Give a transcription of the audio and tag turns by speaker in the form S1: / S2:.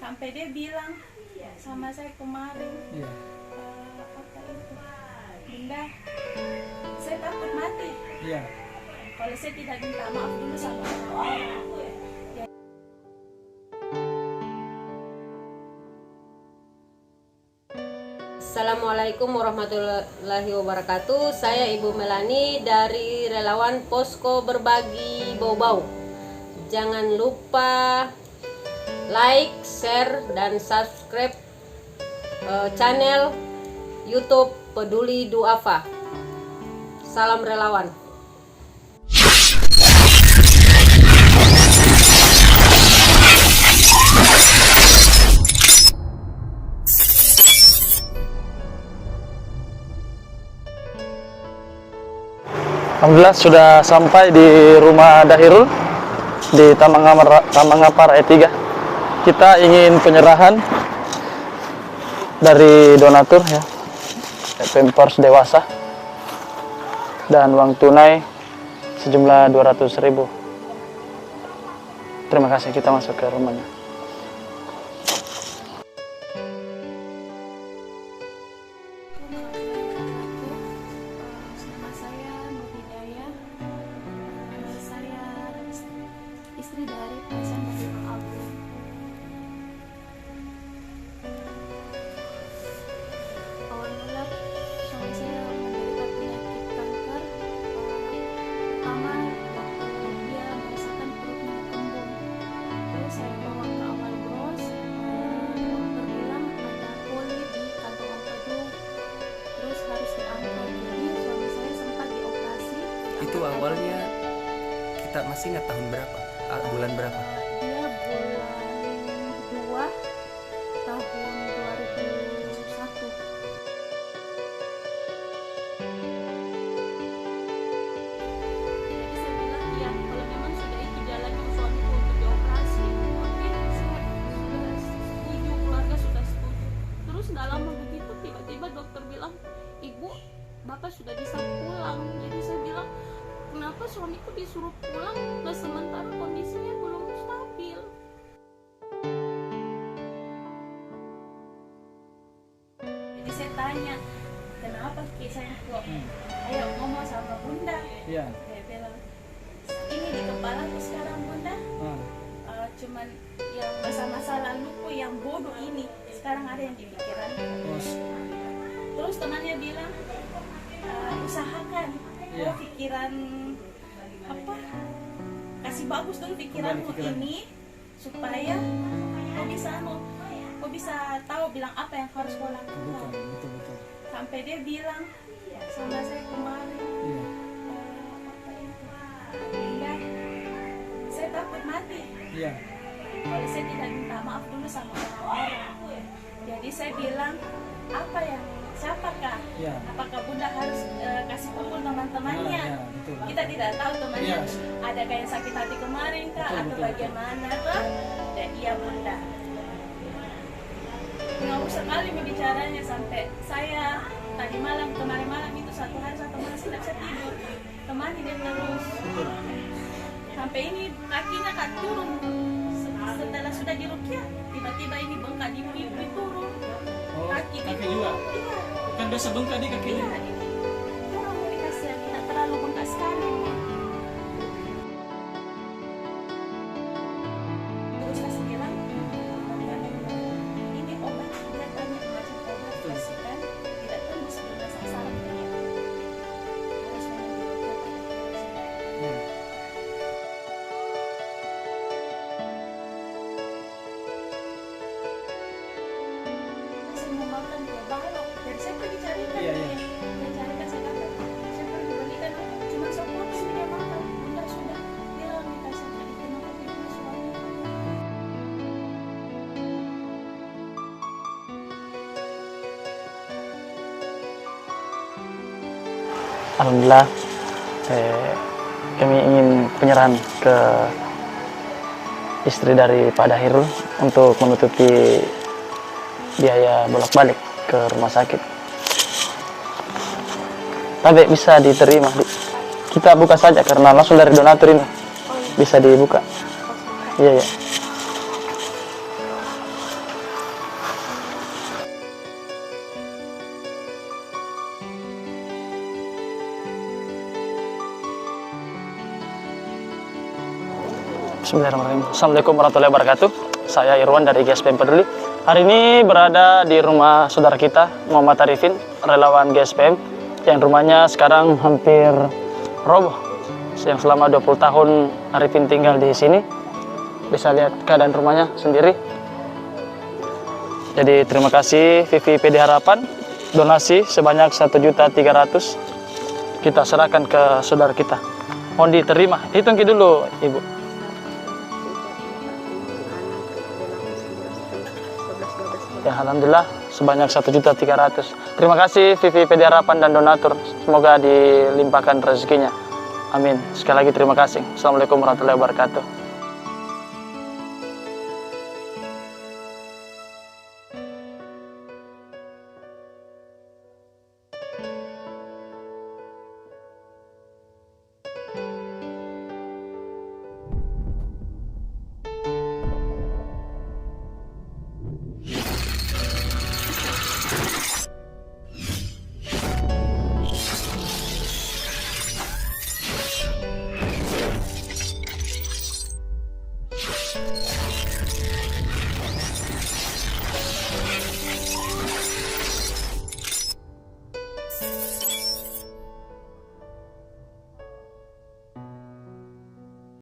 S1: Sampai dia bilang sama saya kemarin,
S2: Iya.
S1: apa itu, Bunda, saya takut mati
S2: Iya.
S1: kalau saya tidak minta maaf dulu sama orang.
S3: Assalamualaikum warahmatullahi wabarakatuh. Saya Ibu Melani dari relawan Posko Berbagi Bau-Bau. Jangan lupa like, share, dan subscribe channel YouTube Peduli Duafa. Salam relawan.
S4: Alhamdulillah sudah sampai di rumah Dahirul di Tamangapar E3. Kita ingin penyerahan dari donatur ya, Pampers dewasa dan uang tunai sejumlah 200.000. Terima kasih, kita masuk ke rumahnya.
S1: Nama saya Nur Hidayah. Saya istri dari pasien dari Abu. Awal mula suami saya menderita penyakit kanker. Pertama waktu dia merasakan perutnya kembung. Terus saya bawa ke awal bros. Dokter bilang ada poli di kantong empedu. Terus harus diangkat. Jadi suami saya sempat dioperasi.
S2: Itu awalnya kita masih ingat tahun berapa? Bulan berapa?
S1: Dia bulan 2 tahun 2001. Jadi saya bilang ya kalau memang sudah itu jalannya suamiku untuk dioperasi, oke, saya sudah setuju, keluarga sudah setuju. Terus nggak lama begitu tiba-tiba dokter bilang, ibu bapak sudah bisa pulang. Jadi saya bilang, kenapa suamiku disuruh pulang nah sementara kondisinya belum stabil. Jadi saya tanya, kenapa saya kok ayo ngomong sama bunda.
S2: Iya.
S1: Dia bilang, ini di kepalaku sekarang bunda, cuman yang masa-masa laluku yang bodoh ini sekarang ada yang di pikiran. Terus temannya bilang, usahakan
S2: Iya.
S1: pikiran apa, kasih bagus dulu pikiranmu ini supaya kau bisa tahu bilang apa yang harus kau lakukan.
S2: Betul.
S1: Sampai dia bilang sama saya kemarin,
S2: Iya.
S1: apa itu, Bunda, saya takut mati
S2: Iya.
S1: kalau saya tidak minta maaf dulu sama orang. Jadi saya bilang, apa yang siapakah?
S2: Iya.
S1: Apakah bunda harus kasih kumpul teman-temannya?
S2: Iya, betul.
S1: Kita tidak tahu temannya
S2: Iya.
S1: ada kayak sakit hati kemarin kah
S2: Betul,
S1: atau
S2: betul.
S1: bagaimana kah? Dan iya bunda. Ngawur sekali bicaranya sampai saya kemarin malam itu satu hari saya tidak bisa tidur. Temani dia terus. Sampai ini kakinya kan turun. Setelah sudah diruqyah, tiba-tiba ini bengkak di pipi turun. Kaki
S2: juga.
S1: Iya.
S2: Kan biasa bengkak di kakinya.
S1: Iya, ini kurang dikasih yang tidak terlalu bengkak sekali. Terus kasih bilang, ini obat dia tanya macam obat kasihkan tidak tembus dengan sasaran dia. Harus
S2: Iya.
S1: saya mau makan dia balok. Jadi saya pergi carikan.
S2: Iya, iya.
S1: Saya carikan, saya kata, saya pergi belikan cuma sopot sih dia makan. Bunda sudah bilang dikasih tadi kenapa dia suami.
S4: Alhamdulillah kami ingin penyerahan ke istri dari Pak Dahirul untuk menutupi biaya bolak-balik ke rumah sakit. Tapi bisa diterima, kita buka saja karena langsung dari donatur ini bisa dibuka. Iya ya. Bismillahirrahmanirrahim. Assalamualaikum warahmatullahi wabarakatuh. Saya Irwan dari GSPM Peduli. Hari ini berada di rumah saudara kita, Muhammad Arifin, relawan GSPM, yang rumahnya sekarang hampir roboh. Yang selama 20 tahun Arifin tinggal di sini. Bisa lihat keadaan rumahnya sendiri. Jadi terima kasih VVPD Harapan, donasi sebanyak 1.300.000 kita serahkan ke saudara kita. Mohon diterima. Hitung dulu, Ibu. Ya, alhamdulillah sebanyak 1.300.000. Terima kasih VVPD Harapan dan donatur. Semoga dilimpahkan rezekinya. Amin. Sekali lagi terima kasih. Assalamualaikum warahmatullahi wabarakatuh.